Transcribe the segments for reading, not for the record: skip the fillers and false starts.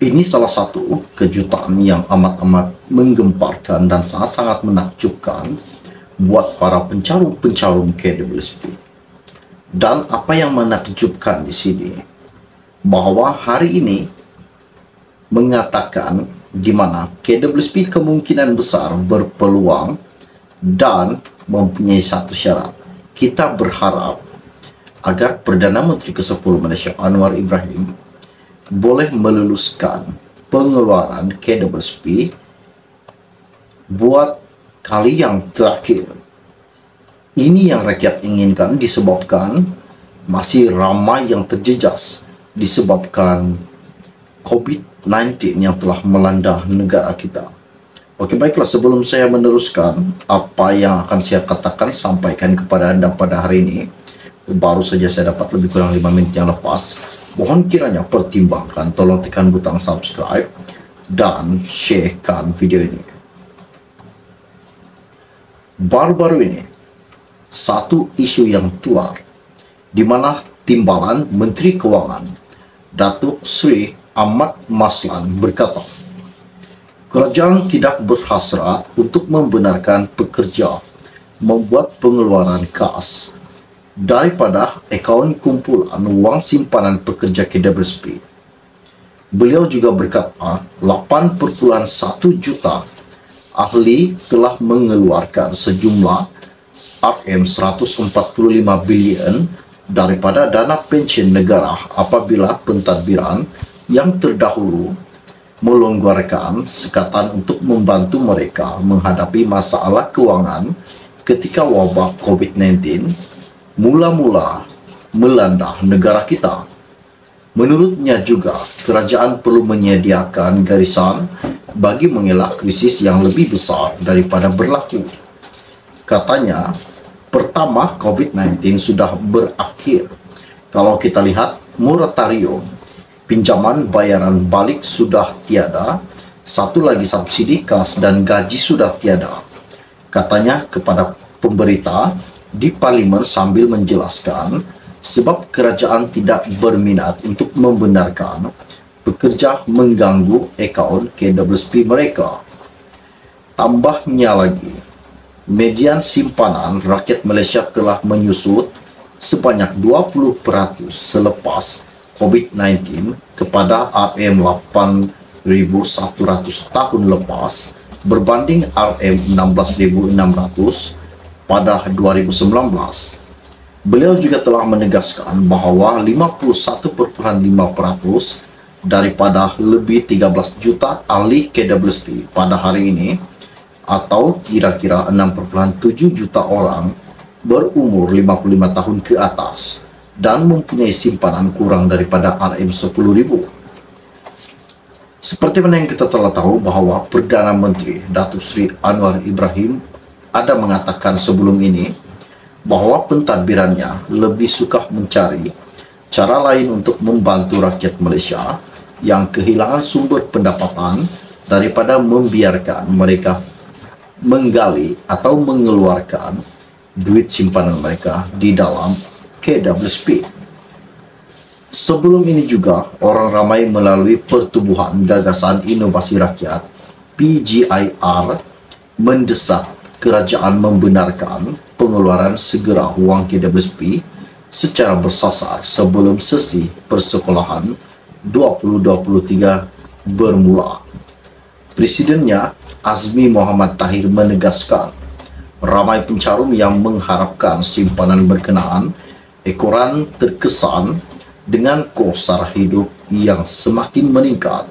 Ini salah satu kejutan yang amat-amat menggemparkan dan sangat-sangat menakjubkan buat para pencarum-pencarum KWSP. Dan apa yang menakjubkan di sini, bahwa hari ini mengatakan di mana KWSP kemungkinan besar berpeluang dan mempunyai satu syarat. Kita berharap agar Perdana Menteri ke-10 Malaysia Anwar Ibrahim boleh meluluskan pengeluaran KWSP buat kali yang terakhir. Ini yang rakyat inginkan disebabkan masih ramai yang terjejas disebabkan COVID-19 yang telah melanda negara kita. Okey, baiklah, sebelum saya meneruskan apa yang akan saya katakan sampaikan kepada anda pada hari ini, baru saja saya dapat lebih kurang 5 minit yang lepas. Mohon kiranya pertimbangkan, tolong tekan butang subscribe dan sharekan video ini. Baru-baru ini, satu isu yang tular di mana timbalan Menteri Kewangan Datuk Seri Ahmad Maslan berkata, kerajaan tidak berhasrat untuk membenarkan pekerja membuat pengeluaran kas daripada akaun kumpulan wang simpanan pekerja KWSP. Beliau juga berkata 8.1 juta ahli telah mengeluarkan sejumlah RM145 bilion daripada dana pension negara apabila pentadbiran yang terdahulu melonggarkan sekatan untuk membantu mereka menghadapi masalah kewangan ketika wabak COVID-19 mula-mula melanda negara kita. Menurutnya juga, kerajaan perlu menyediakan garisan bagi mengelak krisis yang lebih besar daripada berlaku. Katanya, pertama, COVID-19 sudah berakhir. Kalau kita lihat moratorium pinjaman bayaran balik sudah tiada, satu lagi subsidi kas dan gaji sudah tiada. Katanya kepada pemberita di Parlimen sambil menjelaskan sebab kerajaan tidak berminat untuk membenarkan pekerja mengganggu akaun KWSP mereka. Tambahnya lagi, median simpanan rakyat Malaysia telah menyusut sebanyak 20% selepas COVID-19 kepada RM8,100 tahun lepas berbanding RM16,600 pada 2019. Beliau juga telah menegaskan bahawa 51.5% daripada lebih 13 juta ahli KWSP pada hari ini atau kira-kira 6.7 juta orang berumur 55 tahun ke atas dan mempunyai simpanan kurang daripada RM10,000. Seperti mana yang kita telah tahu bahawa Perdana Menteri Datuk Seri Anwar Ibrahim ada mengatakan sebelum ini bahawa pentadbirannya lebih suka mencari cara lain untuk membantu rakyat Malaysia yang kehilangan sumber pendapatan daripada membiarkan mereka menggali atau mengeluarkan duit simpanan mereka di dalam KWSP. Sebelum ini juga, orang ramai melalui Pertubuhan Gagasan Inovasi Rakyat PGIR mendesak kerajaan membenarkan pengeluaran segera wang KWSP secara bersasar sebelum sesi persekolahan 2023 bermula. Presidennya Azmi Mohamad Tahir menegaskan ramai pencarum yang mengharapkan simpanan berkenaan ekoran terkesan dengan kos sara hidup yang semakin meningkat.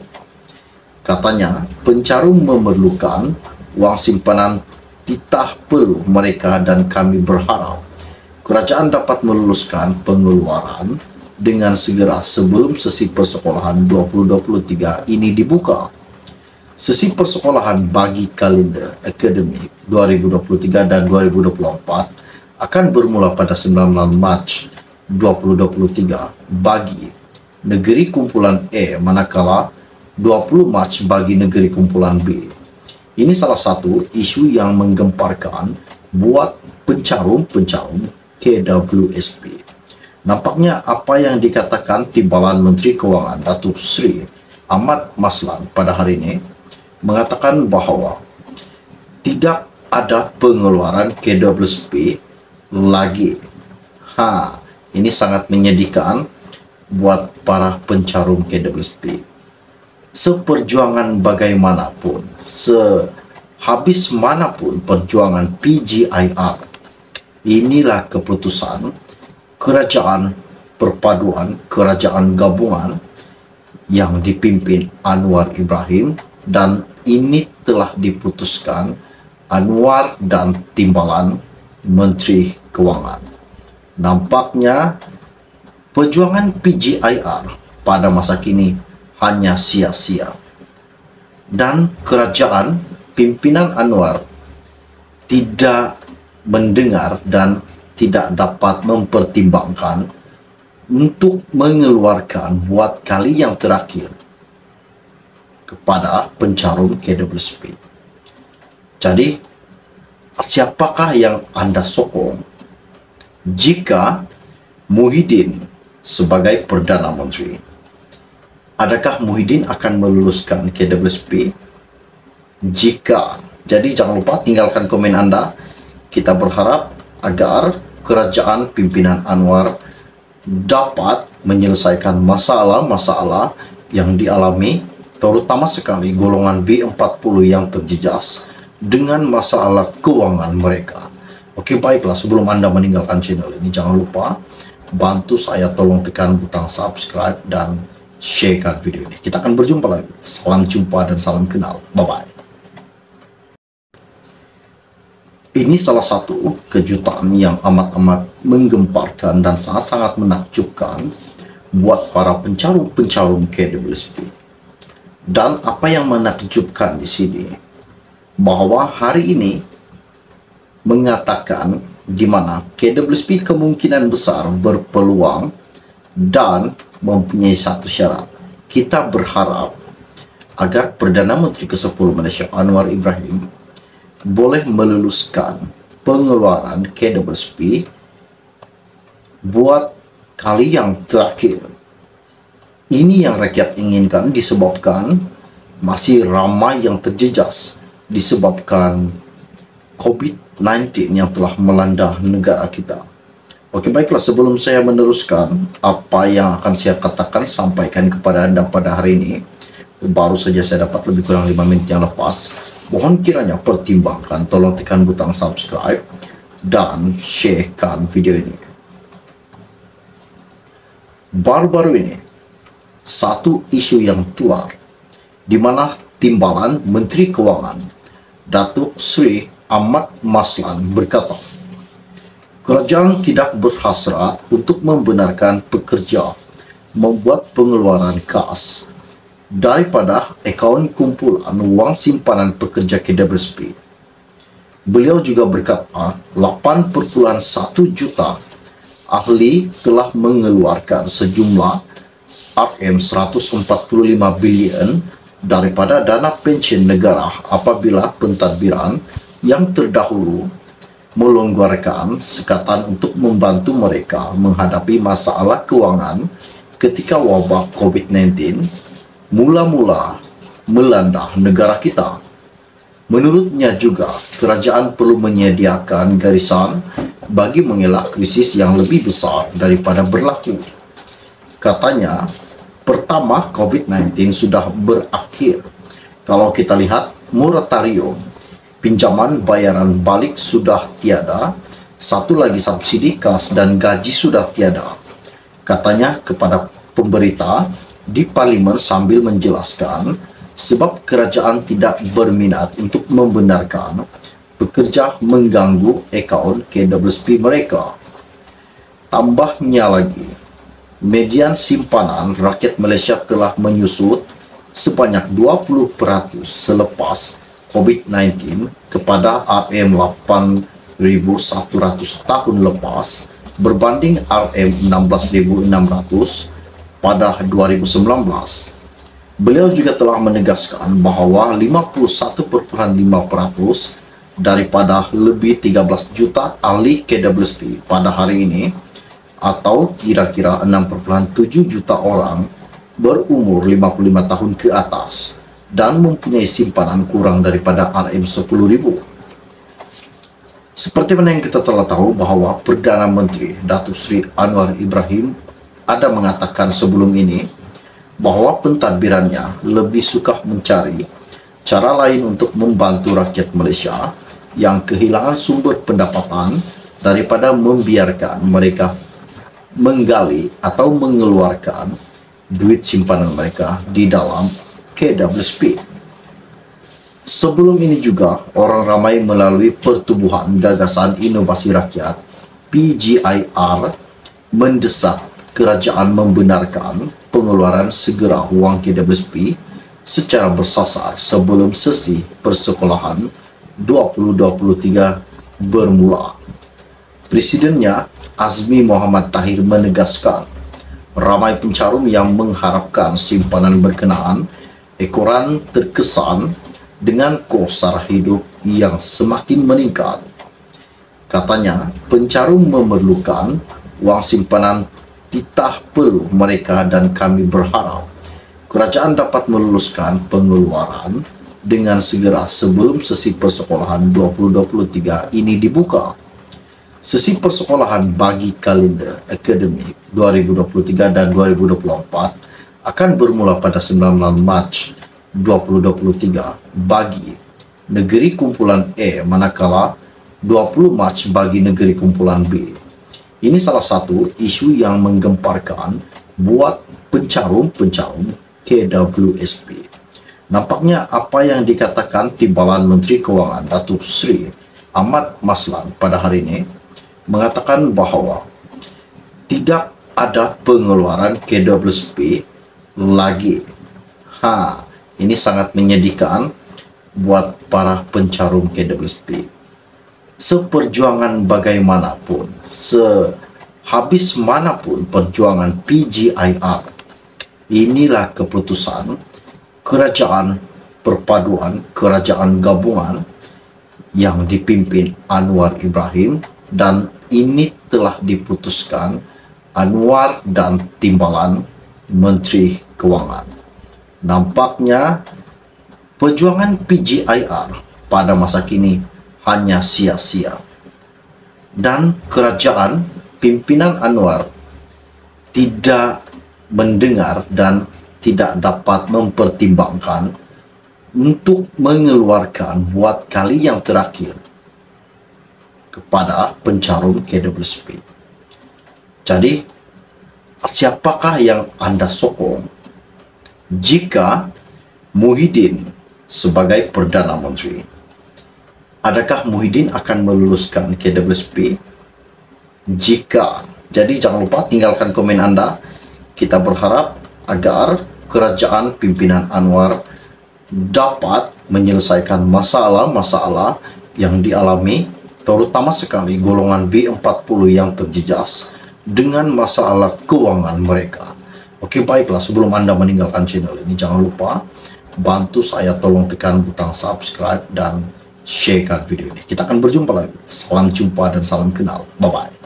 Katanya, pencarum memerlukan wang simpanan titah perlu mereka dan kami berharap kerajaan dapat meluluskan pengeluaran dengan segera sebelum sesi persekolahan 2023 ini dibuka. Sesi persekolahan bagi kalender akademik 2023 dan 2024 akan bermula pada 19 Mac 2023 bagi negeri kumpulan A, manakala 20 Mac bagi negeri kumpulan B. Ini salah satu isu yang menggemparkan buat pencarum-pencarum KWSP. Nampaknya apa yang dikatakan timbalan Menteri Kewangan Datuk Seri Ahmad Maslan pada hari ini mengatakan bahawa tidak ada pengeluaran KWSP lagi. Ini sangat menyedihkan buat para pencarum KWSP. Seperjuangan bagaimanapun, sehabis manapun perjuangan PGIR, inilah keputusan kerajaan perpaduan, kerajaan gabungan yang dipimpin Anwar Ibrahim, dan ini telah diputuskan Anwar dan Timbalan Menteri Kewangan. Nampaknya perjuangan PGIR pada masa kini hanya sia-sia, dan kerajaan pimpinan Anwar tidak mendengar dan tidak dapat mempertimbangkan untuk mengeluarkan buat kali yang terakhir kepada pencarum KWSP. Jadi, siapakah yang Anda sokong jika Muhyiddin sebagai Perdana Menteri? Adakah Muhyiddin akan meluluskan KWSP? Jadi jangan lupa tinggalkan komen Anda. Kita berharap agar kerajaan pimpinan Anwar dapat menyelesaikan masalah-masalah yang dialami, terutama sekali golongan B40 yang terjejas dengan masalah keuangan mereka. Oke, baiklah, sebelum Anda meninggalkan channel ini, jangan lupa bantu saya, tolong tekan butang subscribe dan sharekan video ini. Kita akan berjumpa lagi. Salam jumpa dan salam kenal. Bye-bye. Ini salah satu kejutan yang amat-amat menggemparkan dan sangat-sangat menakjubkan buat para pencarum KWSP. Dan apa yang menakjubkan di sini, bahwa hari ini mengatakan di mana KWSP kemungkinan besar berpeluang dan mempunyai satu syarat. Kita berharap agar Perdana Menteri ke-10 Malaysia Anwar Ibrahim boleh meluluskan pengeluaran KWSP buat kali yang terakhir. Ini yang rakyat inginkan disebabkan masih ramai yang terjejas disebabkan COVID-19 yang telah melanda negara kita. Oke, baiklah, sebelum saya meneruskan apa yang akan saya katakan sampaikan kepada Anda pada hari ini, baru saja saya dapat lebih kurang 5 menit yang lepas. Mohon kiranya pertimbangkan, tolong tekan butang subscribe dan sharekan video ini. Baru-baru ini, satu isu yang tular, di mana Timbalan Menteri Kewangan, Datuk Seri Ahmad Maslan berkata, kerajaan tidak berhasrat untuk membenarkan pekerja membuat pengeluaran kas daripada akaun kumpulan wang simpanan pekerja KWSP. Beliau juga berkata 8.1 juta ahli telah mengeluarkan sejumlah RM145 bilion daripada dana pension negara apabila pentadbiran yang terdahulu melonggarkan sekatan untuk membantu mereka menghadapi masalah kewangan ketika wabak COVID-19 mula-mula melanda negara kita. Menurutnya juga, kerajaan perlu menyediakan garisan bagi mengelak krisis yang lebih besar daripada berlaku. Katanya, pertama, COVID-19 sudah berakhir. Kalau kita lihat moratorium pinjaman bayaran balik sudah tiada, satu lagi subsidi kas dan gaji sudah tiada. Katanya kepada pemberita di parlimen sambil menjelaskan sebab kerajaan tidak berminat untuk membenarkan pekerja mengganggu akaun KWSP mereka. Tambahnya lagi, median simpanan rakyat Malaysia telah menyusut sebanyak 20% selepas COVID-19 kepada RM8.100 tahun lepas berbanding RM16.600 pada 2019. Beliau juga telah menegaskan bahawa 51.5% daripada lebih 13 juta ahli KWSP pada hari ini atau kira-kira 6.7 juta orang berumur 55 tahun ke atas dan mempunyai simpanan kurang daripada RM10.000. Seperti mana yang kita telah tahu bahwa Perdana Menteri Datuk Seri Anwar Ibrahim ada mengatakan sebelum ini bahwa pentadbirannya lebih suka mencari cara lain untuk membantu rakyat Malaysia yang kehilangan sumber pendapatan daripada membiarkan mereka menggali atau mengeluarkan duit simpanan mereka di dalam KWSP. Sebelum ini juga, orang ramai melalui Pertubuhan Gagasan Inovasi Rakyat PGIR mendesak kerajaan membenarkan pengeluaran segera wang KWSP secara bersasar sebelum sesi persekolahan 2023 bermula. Presidennya Azmi Mohamad Tahir menegaskan ramai pencarum yang mengharapkan simpanan berkenaan ekoran terkesan dengan kos sara hidup yang semakin meningkat. Katanya, pencarum memerlukan wang simpanan titah perlu mereka dan kami berharap kerajaan dapat meluluskan pengeluaran dengan segera sebelum sesi persekolahan 2023 ini dibuka. Sesi persekolahan bagi kalender akademik 2023 dan 2024 akan bermula pada 19 Mac 2023 bagi negeri kumpulan A, manakala 20 Mac bagi negeri kumpulan B. Ini salah satu isu yang menggemparkan buat pencarum-pencarum KWSP. Nampaknya apa yang dikatakan Timbalan Menteri Kewangan Datuk Seri Ahmad Maslan pada hari ini mengatakan bahawa tidak ada pengeluaran KWSP lagi. Ini sangat menyedihkan buat para pencarum KWSP. Seperjuangan bagaimanapun, sehabis manapun perjuangan PGIR, inilah keputusan kerajaan perpaduan, kerajaan gabungan yang dipimpin Anwar Ibrahim, dan ini telah diputuskan Anwar dan Timbalan Menteri Kewangan. Nampaknya perjuangan PGIR pada masa kini hanya sia-sia, dan kerajaan pimpinan Anwar tidak mendengar dan tidak dapat mempertimbangkan untuk mengeluarkan buat kali yang terakhir kepada pencarum KWSP. Jadi, siapakah yang anda sokong jika Muhyiddin sebagai Perdana Menteri? Adakah Muhyiddin akan meluluskan KWSP? Jadi jangan lupa tinggalkan komen anda. Kita berharap agar kerajaan pimpinan Anwar dapat menyelesaikan masalah-masalah yang dialami, terutama sekali golongan B40 yang terjejas dengan masalah keuangan mereka. Oke, baiklah, sebelum anda meninggalkan channel ini, jangan lupa bantu saya, tolong tekan butang subscribe dan sharekan video ini. Kita akan berjumpa lagi. Salam jumpa dan salam kenal. Bye-bye.